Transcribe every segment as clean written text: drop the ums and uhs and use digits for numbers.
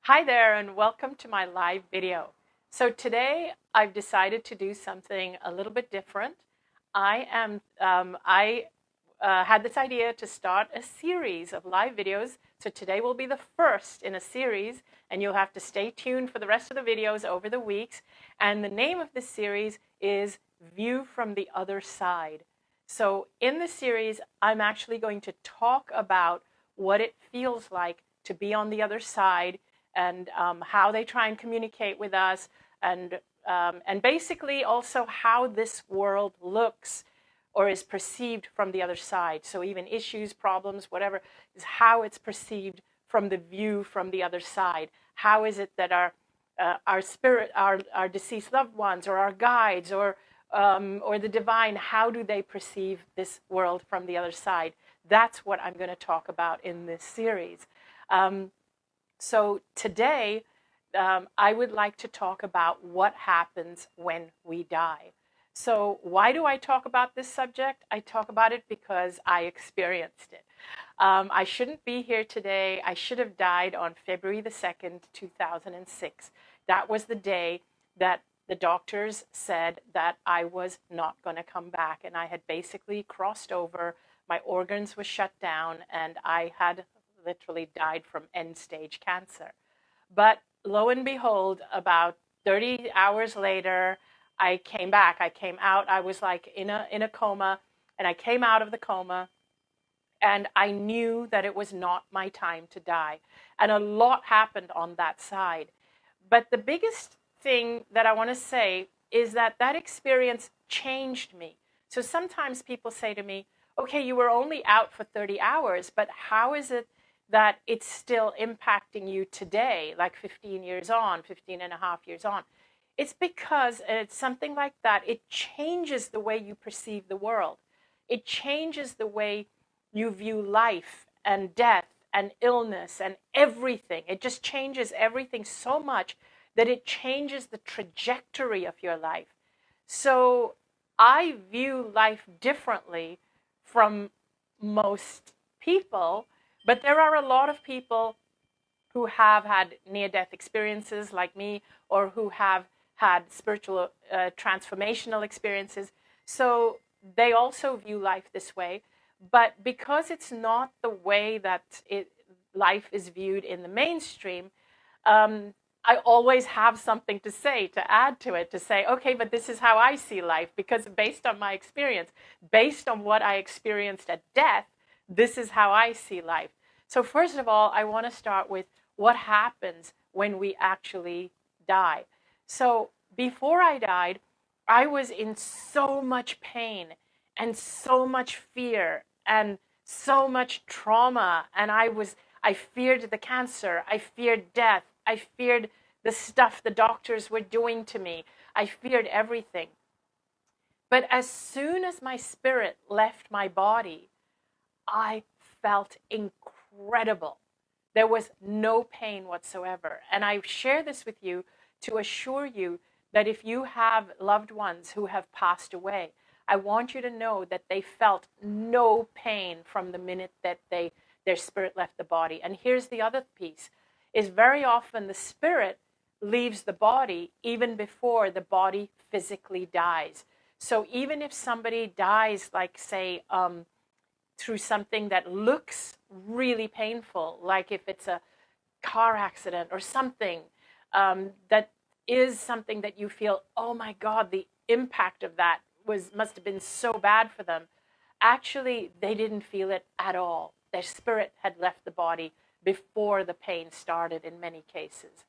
Hi there and welcome to my live video. So today I've decided to do something a little bit different. I had this idea to start a series of live videos. So today will be the first in a series, and you'll have to stay tuned for the rest of the videos over the weeks. And the name of this series is View from the Other Side. So in this series, I'm actually going to talk about what it feels like to be on the other side, and how they try and communicate with us, and basically also how this world looks or is perceived from the other side. So even issues, problems, whatever, is how it's perceived from the view from the other side. How is it that our spirit, our deceased loved ones, or our guides, or the divine, how do they perceive this world from the other side? That's what I'm going to talk about in this series. So today, I would like to talk about what happens when we die. So why do I talk about this subject? I talk about it because I experienced it. I shouldn't be here today. I should have died on February the 2nd, 2006. That was the day that the doctors said that I was not going to come back. And I had basically crossed over. My organs were shut down, and I had literally died from end-stage cancer. But lo and behold, about 30 hours later, I came back. I came out. I was like in a coma, and I came out of the coma, and I knew that it was not my time to die. And a lot happened on that side. But the biggest thing that I want to say is that that experience changed me. So sometimes people say to me, okay, you were only out for 30 hours, but how is it that it's still impacting you today, like 15 years on, 15 and a half years on? It's because it's something like that. It changes the way you perceive the world. It changes the way you view life and death and illness and everything. It just changes everything so much that it changes the trajectory of your life. So I view life differently from most people, but there are a lot of people who have had near-death experiences like me, or who have had spiritual transformational experiences. So they also view life this way. But because it's not the way that life is viewed in the mainstream, I always have something to say, to add to it, to say, okay, but this is how I see life, because based on my experience, based on what I experienced at death, this is how I see life. So first of all, I want to start with what happens when we actually die. So before I died, I was in so much pain and so much fear and so much trauma. And I feared the cancer. I feared death. I feared the stuff the doctors were doing to me. I feared everything. But as soon as my spirit left my body, I felt incredible. There was no pain whatsoever. And I share this with you to assure you that if you have loved ones who have passed away, I want you to know that they felt no pain from the minute that their spirit left the body. And here's the other piece, is very often the spirit leaves the body even before the body physically dies. So even if somebody dies, like say, through something that looks really painful, like if it's a car accident or something that is something that you feel, oh my God, the impact of that must have been so bad for them. Actually, they didn't feel it at all. Their spirit had left the body before the pain started in many cases.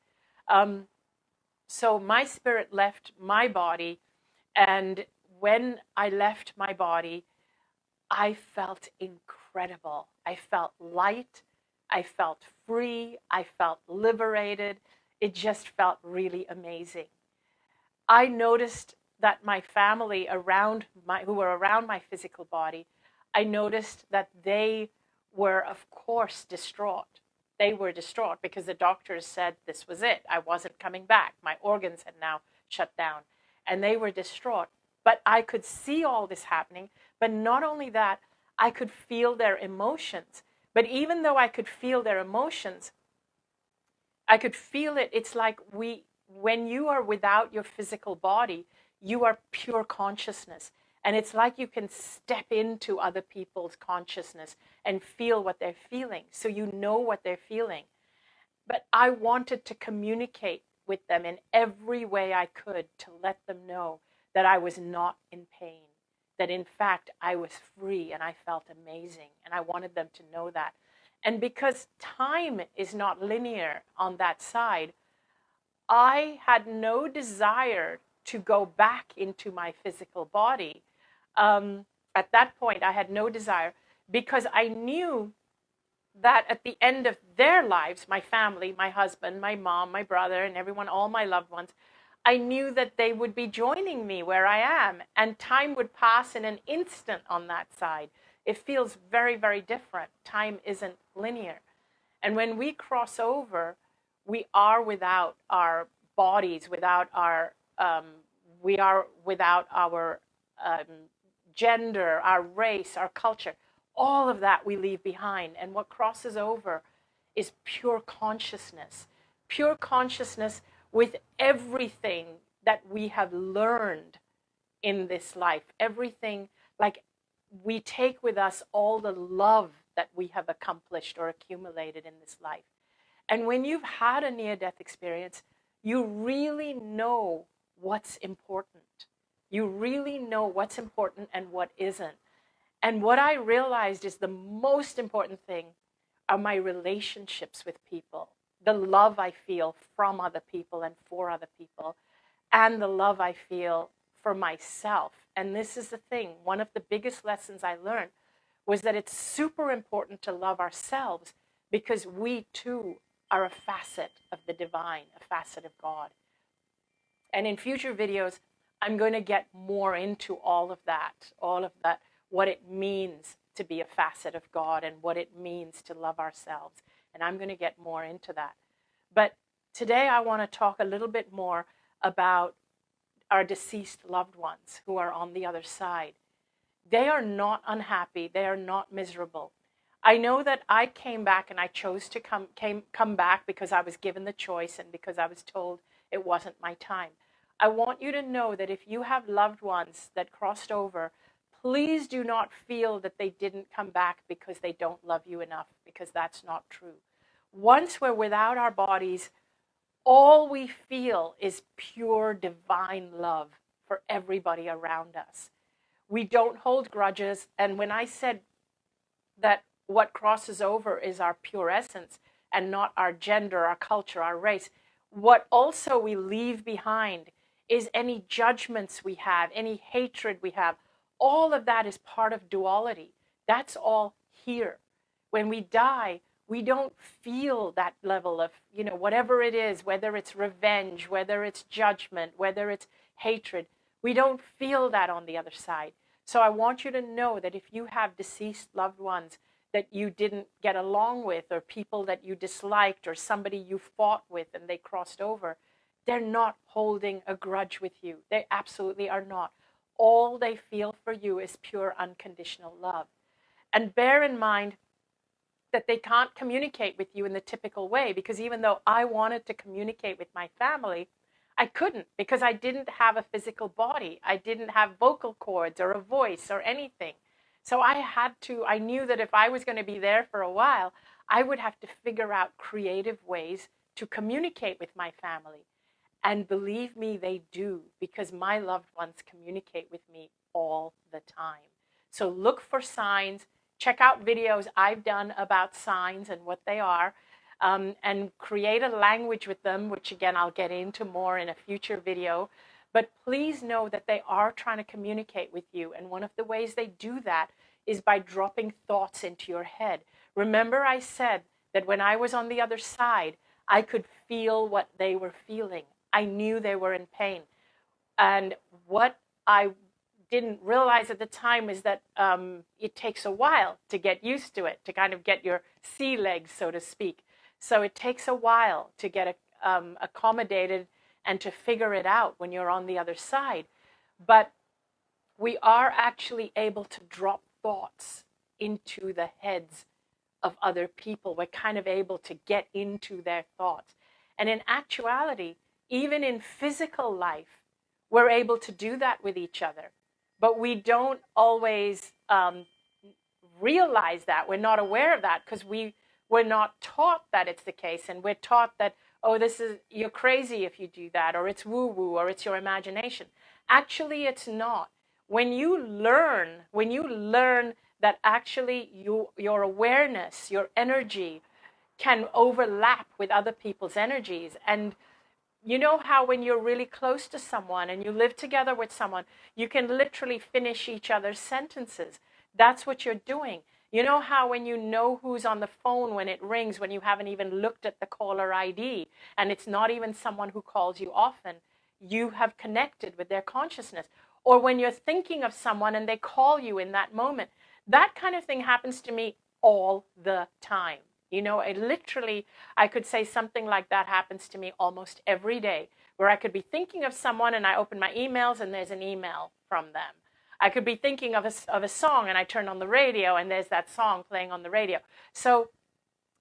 So my spirit left my body, and when I left my body, I felt incredible. I felt light. I felt free. I felt liberated. It just felt really amazing. I noticed that my family who were around my physical body, I noticed that they were, of course, distraught. They were distraught because the doctors said this was it. I wasn't coming back. My organs had now shut down, and they were distraught. But I could see all this happening. But not only that, I could feel their emotions. But even though I could feel their emotions, I could feel it. It's like when you are without your physical body, you are pure consciousness. And it's like you can step into other people's consciousness and feel what they're feeling. So you know what they're feeling. But I wanted to communicate with them in every way I could to let them know that I was not in pain, that in fact I was free and I felt amazing. And I wanted them to know that. And because time is not linear on that side, I had no desire to go back into my physical body. At that point, I had no desire because I knew that at the end of their lives, my family, my husband, my mom, my brother, and everyone, all my loved ones, I knew that they would be joining me where I am, and time would pass in an instant on that side. It feels very, very different. Time isn't linear. And when we cross over, we are without our bodies, we are without our gender, our race, our culture. All of that we leave behind. And what crosses over is pure consciousness with everything that we have learned in this life. Everything, like we take with us all the love that we have accomplished or accumulated in this life. And when you've had a near-death experience, you really know what's important. You really know what's important and what isn't. And what I realized is the most important thing are my relationships with people, the love I feel from other people and for other people, and the love I feel for myself. And this is the thing, one of the biggest lessons I learned was that it's super important to love ourselves because we too are a facet of the divine, a facet of God. And in future videos, I'm going to get more into all of that, what it means to be a facet of God and what it means to love ourselves. And I'm going to get more into that. But today I want to talk a little bit more about our deceased loved ones who are on the other side. They are not unhappy. They are not miserable. I know that I came back and I chose to come back because I was given the choice and because I was told it wasn't my time. I want you to know that if you have loved ones that crossed over, please do not feel that they didn't come back because they don't love you enough, because that's not true. Once we're without our bodies, all we feel is pure divine love for everybody around us. We don't hold grudges. And when I said that what crosses over is our pure essence and not our gender, our culture, our race, what also we leave behind is any judgments we have, any hatred we have. All of that is part of duality. That's all here. When we die, we don't feel that level of, whatever it is, whether it's revenge, whether it's judgment, whether it's hatred. We don't feel that on the other side. So I want you to know that if you have deceased loved ones that you didn't get along with, or people that you disliked, or somebody you fought with and they crossed over, they're not holding a grudge with you. They absolutely are not. All they feel for you is pure unconditional love. And bear in mind that they can't communicate with you in the typical way, because even though I wanted to communicate with my family, I couldn't, because I didn't have a physical body. I didn't have vocal cords or a voice or anything. So I knew that if I was going to be there for a while, I would have to figure out creative ways to communicate with my family. And believe me, they do, because my loved ones communicate with me all the time. So look for signs, check out videos I've done about signs and what they are, and create a language with them, which again, I'll get into more in a future video. But please know that they are trying to communicate with you. And one of the ways they do that is by dropping thoughts into your head. Remember I said that when I was on the other side, I could feel what they were feeling. I knew they were in pain. And what I didn't realize at the time is that it takes a while to get used to it, to kind of get your sea legs, so to speak. So it takes a while to get accommodated and to figure it out when you're on the other side. But we are actually able to drop thoughts into the heads of other people. We're kind of able to get into their thoughts. And in actuality, even in physical life, we're able to do that with each other. But we don't always realize that. We're not aware of that because we're not taught that it's the case. And we're taught that, oh, you're crazy if you do that, or it's woo-woo, or it's your imagination. Actually, it's not. When you learn that actually your awareness, your energy can overlap with other people's energies. And you know how when you're really close to someone and you live together with someone, you can literally finish each other's sentences. That's what you're doing. You know how when you know who's on the phone when it rings, when you haven't even looked at the caller ID, and it's not even someone who calls you often, you have connected with their consciousness. Or when you're thinking of someone and they call you in that moment. That kind of thing happens to me all the time. You know, I could say something like that happens to me almost every day, where I could be thinking of someone and I open my emails and there's an email from them. I could be thinking of a song and I turn on the radio and there's that song playing on the radio. So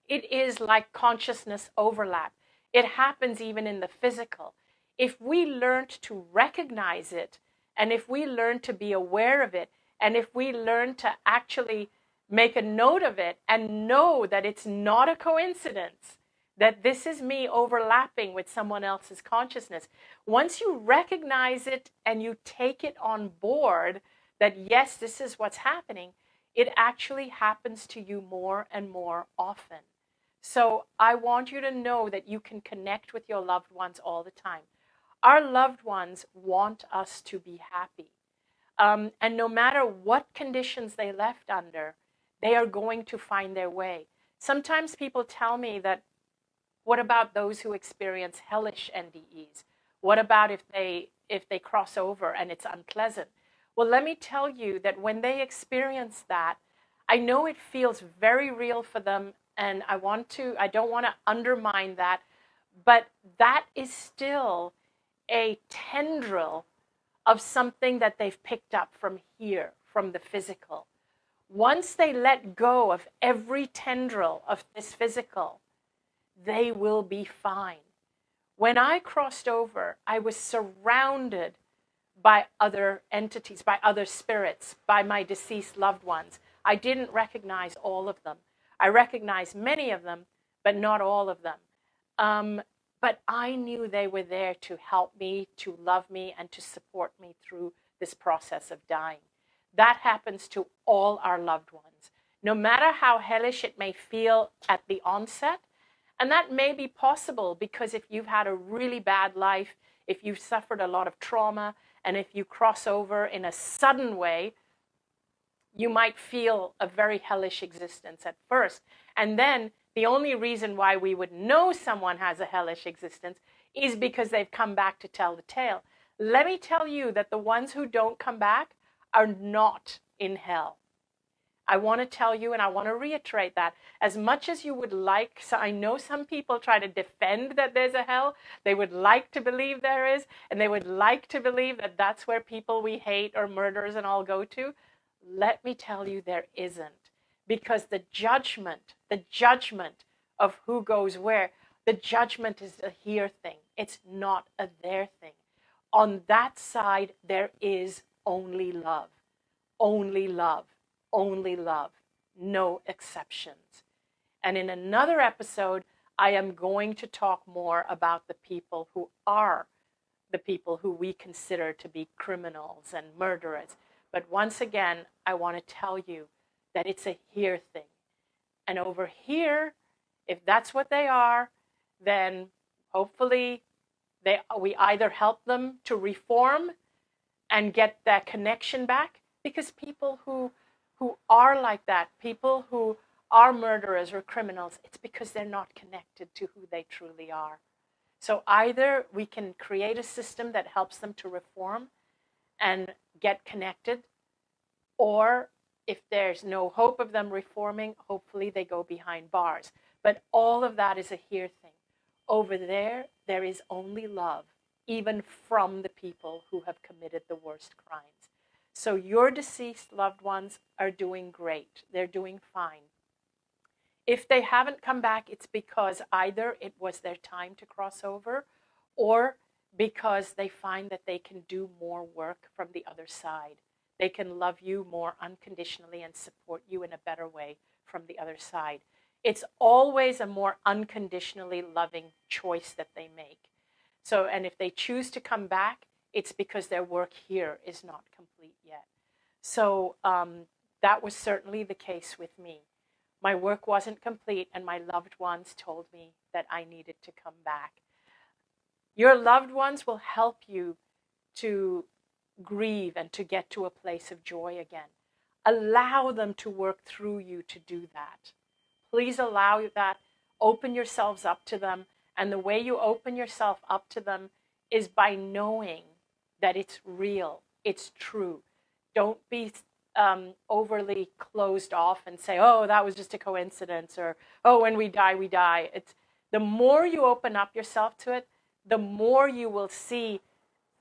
it is like consciousness overlap. It happens even in the physical. If we learned to recognize it, and if we learn to be aware of it, and if we learn to actually make a note of it and know that it's not a coincidence, that this is me overlapping with someone else's consciousness. Once you recognize it and you take it on board that, yes, this is what's happening, it actually happens to you more and more often. So I want you to know that you can connect with your loved ones all the time. Our loved ones want us to be happy. And no matter what conditions they left under, they are going to find their way. Sometimes people tell me that, what about those who experience hellish NDEs? What about if they cross over and it's unpleasant? Well, let me tell you that when they experience that, I know it feels very real for them, and I don't want to undermine that, but that is still a tendril of something that they've picked up from here, from the physical. Once they let go of every tendril of this physical, they will be fine. When I crossed over, I was surrounded by other entities, by other spirits, by my deceased loved ones. I didn't recognize all of them. I recognized many of them, but not all of them. But I knew they were there to help me, to love me, and to support me through this process of dying. That happens to all our loved ones, no matter how hellish it may feel at the onset. And that may be possible because if you've had a really bad life, if you've suffered a lot of trauma, and if you cross over in a sudden way, you might feel a very hellish existence at first. And then the only reason why we would know someone has a hellish existence is because they've come back to tell the tale. Let me tell you that the ones who don't come back are not in hell. I want to tell you, and I want to reiterate that, as much as you would like, so I know some people try to defend that there's a hell. They would like to believe there is, and they would like to believe that that's where people we hate or murderers and all go to. Let me tell you, there isn't. Because the judgment of who goes where, the judgment is a here thing. It's not a there thing. On that side, there is only love. Only love. Only love. No exceptions. And in another episode, I am going to talk more about the people who are the people who we consider to be criminals and murderers. But once again, I want to tell you that it's a here thing. And over here, if that's what they are, then hopefully we either help them to reform and get that connection back, because people who are like that, people who are murderers or criminals, it's because they're not connected to who they truly are. So either we can create a system that helps them to reform and get connected, or if there's no hope of them reforming, hopefully they go behind bars. But all of that is a here thing. Over there, there is only love, even from the people who have committed the worst crimes. So your deceased loved ones are doing great. They're doing fine. If they haven't come back, it's because either it was their time to cross over, or because they find that they can do more work from the other side. They can love you more unconditionally and support you in a better way from the other side. It's always a more unconditionally loving choice that they make. So, and if they choose to come back, it's because their work here is not complete yet. So that was certainly the case with me. My work wasn't complete, and my loved ones told me that I needed to come back. Your loved ones will help you to grieve and to get to a place of joy again. Allow them to work through you to do that. Please allow that. Open yourselves up to them. And the way you open yourself up to them is by knowing that it's real, it's true. Don't be overly closed off and say, oh, that was just a coincidence, or, oh, when we die, we die. It's, the more you open up yourself to it, the more you will see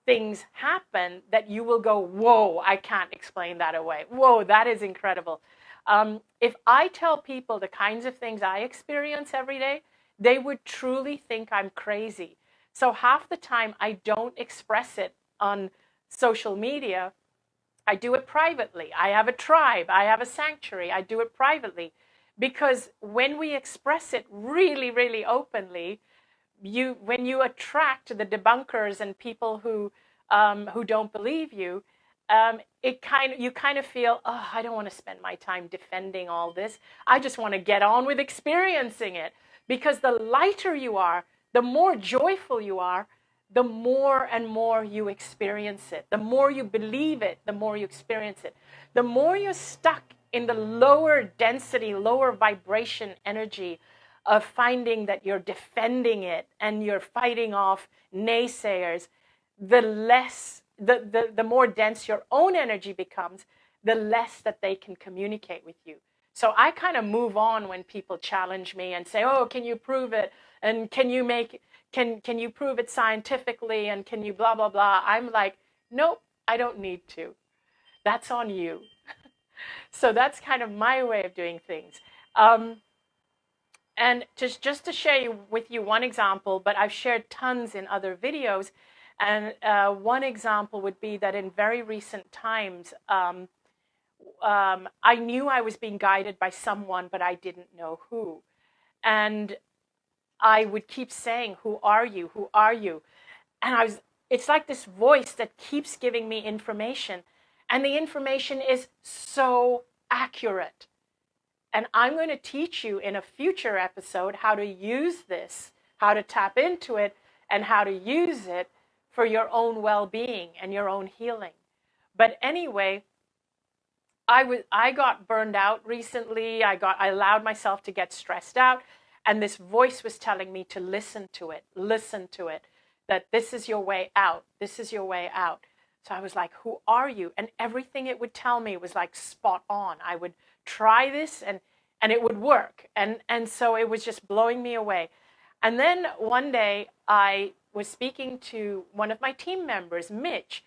things happen that you will go, whoa, I can't explain that away. Whoa, that is incredible. If I tell people the kinds of things I experience every day, they would truly think I'm crazy. So half the time I don't express it on social media. I do it privately. I have a tribe. I have a sanctuary. I do it privately. Because when we express it really, really openly, when you attract the debunkers and people who don't believe you, you kind of feel, oh, I don't want to spend my time defending all this. I just want to get on with experiencing it. Because the lighter you are, the more joyful you are, the more and more you experience it. The more you believe it, the more you experience it. The more you're stuck in the lower density, lower vibration energy of finding that you're defending it and you're fighting off naysayers, the more dense your own energy becomes, the less that they can communicate with you. So I kind of move on when people challenge me and say, oh, can you prove it? And can you prove it scientifically? And can you blah, blah, blah? I'm like, nope, I don't need to. That's on you. So that's kind of my way of doing things. And just to share with you one example, but I've shared tons in other videos. And one example would be that in very recent times, I knew I was being guided by someone, but I didn't know who. And I would keep saying, who are you? Who are you? And it's like this voice that keeps giving me information. And the information is so accurate. And I'm going to teach you in a future episode how to use this, how to tap into it, and how to use it for your own well-being and your own healing. But anyway, I got burned out recently. I allowed myself to get stressed out. And this voice was telling me to listen to it, that this is your way out. This is your way out. So I was like, who are you? And everything it would tell me was like spot on. I would try this and it would work. And so it was just blowing me away. And then one day I was speaking to one of my team members, Mitch,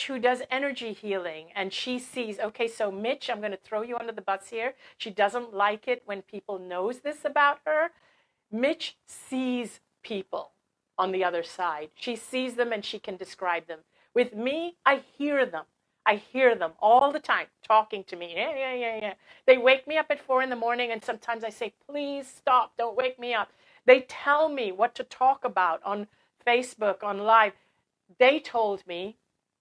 who does energy healing. And she sees, okay, so Mitch, I'm going to throw you under the bus here. She doesn't like it when people knows this about her. Mitch sees people on the other side. She sees them and she can describe them. With me, I hear them. I hear them all the time talking to me. Yeah. They wake me up at 4 a.m. and sometimes I say, please stop, don't wake me up. They tell me what to talk about on Facebook, on live. They told me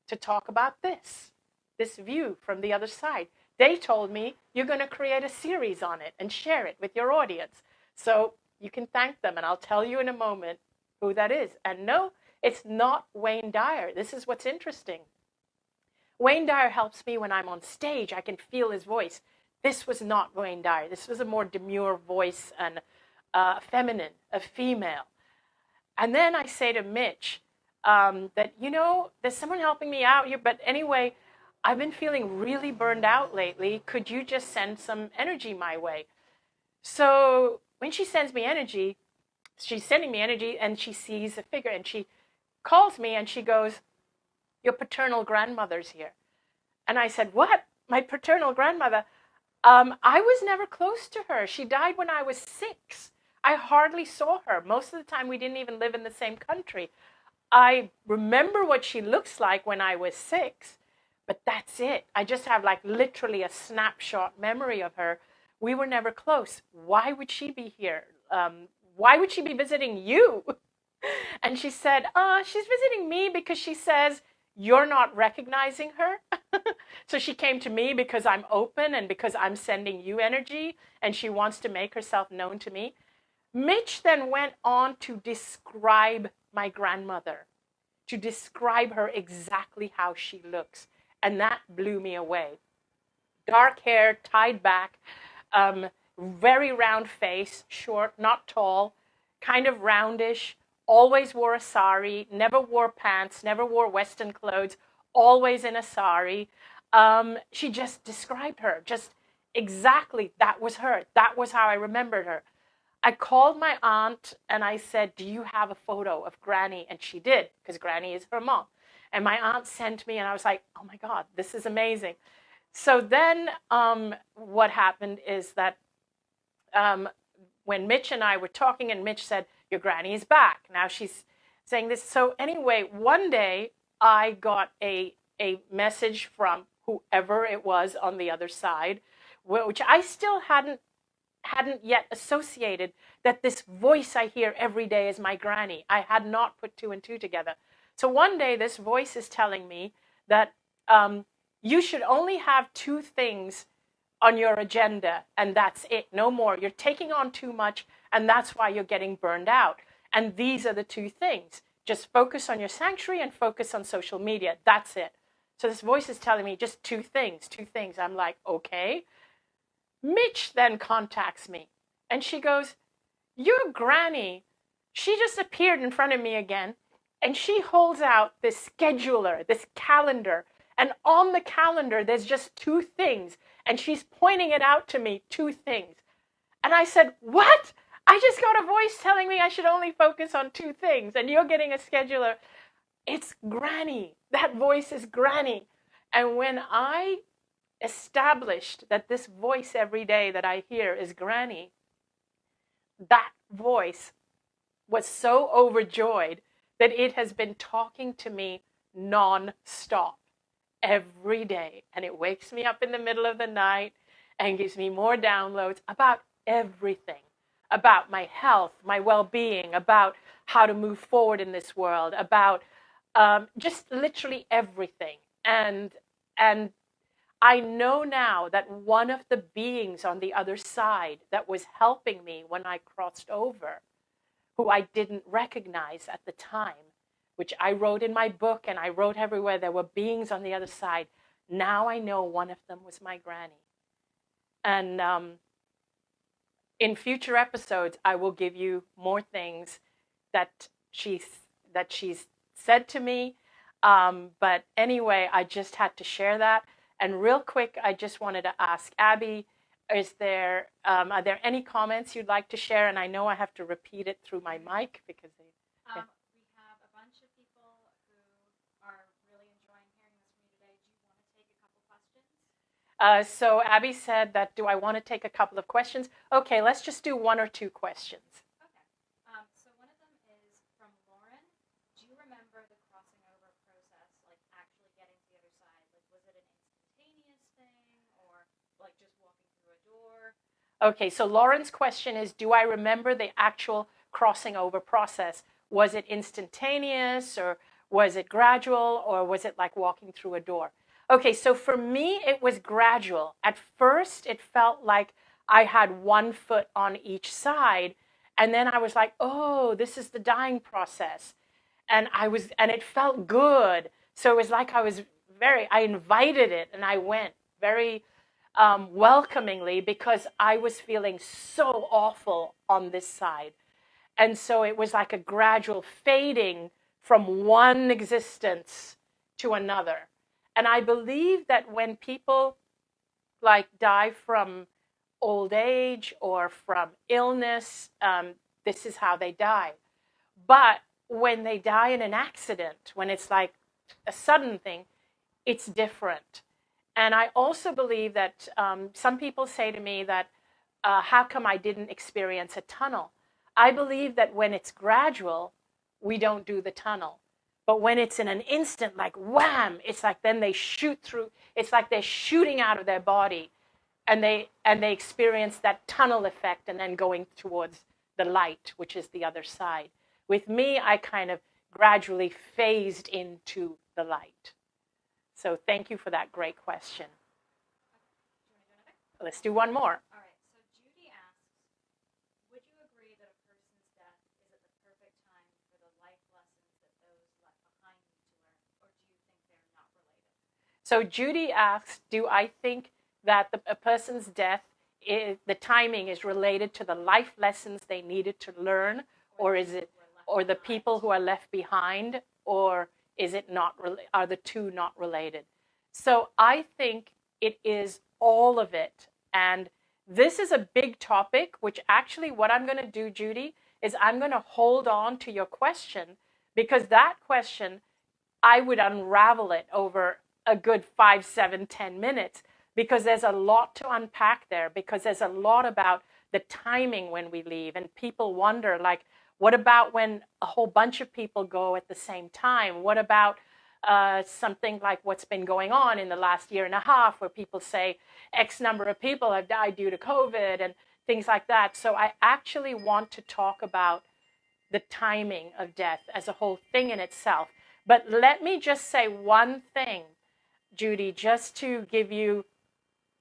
to talk about this view from the other side. They told me you're going to create a series on it and share it with your audience. So you can thank them, and I'll tell you in a moment who that is. And no, it's not Wayne Dyer. This is what's interesting. Wayne Dyer helps me when I'm on stage. I can feel his voice. This was not Wayne Dyer. This was a more demure voice and feminine, a female. And then I say to Mitch that, there's someone helping me out here. But anyway, I've been feeling really burned out lately. Could you just send some energy my way? So when she sends me energy, she's sending me energy and she sees a figure and she calls me and she goes, your paternal grandmother's here. And I said, what? My paternal grandmother? I was never close to her. She died when I was 6. I hardly saw her. Most of the time, we didn't even live in the same country. I remember what she looks like when I was 6, but that's it. I just have like literally a snapshot memory of her. We were never close. Why would she be here? Why would she be visiting you? And she said, she's visiting me because she says you're not recognizing her. So she came to me because I'm open and because I'm sending you energy, and she wants to make herself known to me. Mitch then went on to describe my grandmother, to describe her exactly how she looks. And that blew me away. Dark hair, tied back, very round face, short, not tall, kind of roundish, always wore a sari, never wore pants, never wore Western clothes, always in a sari. She just described her, just exactly, that was her. That was how I remembered her. I called my aunt and I said, do you have a photo of Granny? And she did, because Granny is her mom. And my aunt sent me, and I was like, oh my God, this is amazing. So then what happened is that when Mitch and I were talking, and Mitch said, your Granny is back. Now she's saying this. So anyway, one day I got a message from whoever it was on the other side, which I still hadn't yet associated that this voice I hear every day is my Granny. I had not put 2 and 2 together. So one day this voice is telling me that you should only have 2 things on your agenda, and that's it, no more. You're taking on too much, and that's why you're getting burned out. And these are the 2 things. Just focus on your sanctuary and focus on social media. That's it. So this voice is telling me just 2 things, 2 things. I'm like, okay. Mitch then contacts me, and she goes, your Granny, she just appeared in front of me again, and she holds out this scheduler, this calendar, and on the calendar there's just 2 things, and she's pointing it out to me, 2 things. And I said, what? I just got a voice telling me I should only focus on 2 things, and you're getting a scheduler. It's Granny. That voice is Granny. And when I established that this voice every day that I hear is Granny, that voice was so overjoyed that it has been talking to me non-stop every day. And it wakes me up in the middle of the night and gives me more downloads about everything, about my health, my well-being, about how to move forward in this world, about just literally everything. And I know now that one of the beings on the other side that was helping me when I crossed over, who I didn't recognize at the time, which I wrote in my book and I wrote everywhere, there were beings on the other side. Now I know one of them was my Granny. And in future episodes, I will give you more things that she's said to me. But anyway, I just had to share that. And real quick, I just wanted to ask Abby, are there any comments you'd like to share? And I know I have to repeat it through my mic because they, yeah. We have a bunch of people who are really enjoying hearing this from you today. Do you want to take a couple questions? So Abby said that, do I want to take a couple of questions? Okay, let's just do 1 or 2 questions. Okay. So one of them is from Lauren. Do you remember the crossing over process, like actually getting to the other side? Like, was it an instantaneous thing or like just walking through a door? Okay, so Lauren's question is, do I remember the actual crossing over process? Was it instantaneous, or was it gradual, or was it like walking through a door? Okay, so for me, it was gradual. At first, it felt like I had 1 foot on each side, and then I was like, oh, this is the dying process. And it felt good. So it was like I invited it, and I went very welcomingly, because I was feeling so awful on this side. And so it was like a gradual fading from one existence to another. And I believe that when people like die from old age or from illness, this is how they die. But when they die in an accident, when it's like a sudden thing, it's different. And I also believe that some people say to me that, how come I didn't experience a tunnel? I believe that when it's gradual, we don't do the tunnel. But when it's in an instant, like wham, it's like then they shoot through, it's like they're shooting out of their body, and they experience that tunnel effect and then going towards the light, which is the other side. With me, I kind of gradually phased into the light. So thank you for that great question. Let's do one more. All right. So Judy asks, would you agree that a person's death is at the perfect time for the life lessons that those left behind need to learn, or do you think they're not related? So Judy asks, do I think that a person's death, the timing is related to the life lessons they needed to learn, or is it, or the people who are left behind, or is it not, are the two not related? So I think it is all of it. And this is a big topic, which actually what I'm going to do, Judy, is I'm going to hold on to your question, because that question, I would unravel it over a good 5, 7, 10 minutes, because there's a lot to unpack there, because there's a lot about the timing when we leave. And people wonder, like, what about when a whole bunch of people go at the same time? What about something like what's been going on in the last year and a half, where people say X number of people have died due to COVID and things like that? So I actually want to talk about the timing of death as a whole thing in itself. But let me just say one thing, Judy, just to give you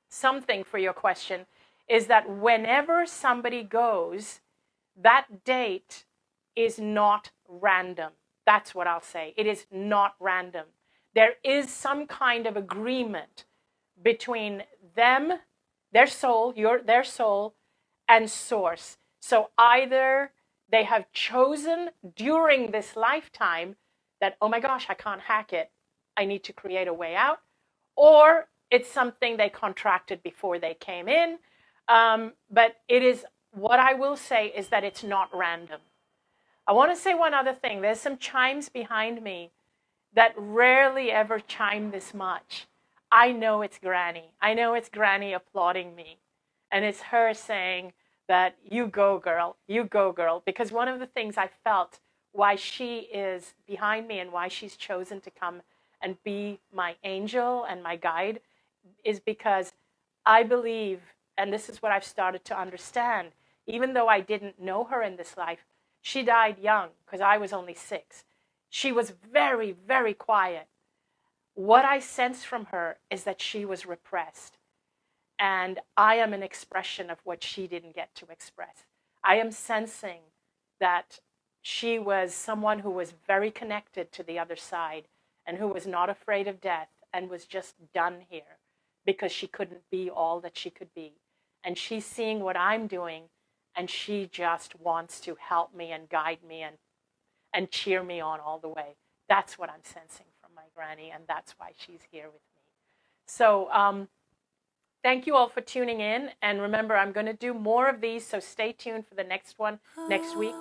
something for your question, is that whenever somebody goes, that date is not random. That's what I'll say. It is not random. There is some kind of agreement between them, their soul, their soul, and source. So either they have chosen during this lifetime that, oh my gosh, I can't hack it, I need to create a way out, or it's something they contracted before they came in. But it is, what I will say is that it's not random. I want to say one other thing. There's some chimes behind me that rarely ever chime this much. I know it's Granny. I know it's Granny applauding me. And it's her saying that you go, girl, you go, girl. Because one of the things I felt why she is behind me and why she's chosen to come and be my angel and my guide is because I believe, and this is what I've started to understand, even though I didn't know her in this life, she died young because I was only 6. She was very, very quiet. What I sense from her is that she was repressed. And I am an expression of what she didn't get to express. I am sensing that she was someone who was very connected to the other side and who was not afraid of death and was just done here because she couldn't be all that she could be. And she's seeing what I'm doing, and she just wants to help me and guide me and cheer me on all the way. That's what I'm sensing from my Granny, and that's why she's here with me. So thank you all for tuning in. And remember, I'm going to do more of these, so stay tuned for the next one next week.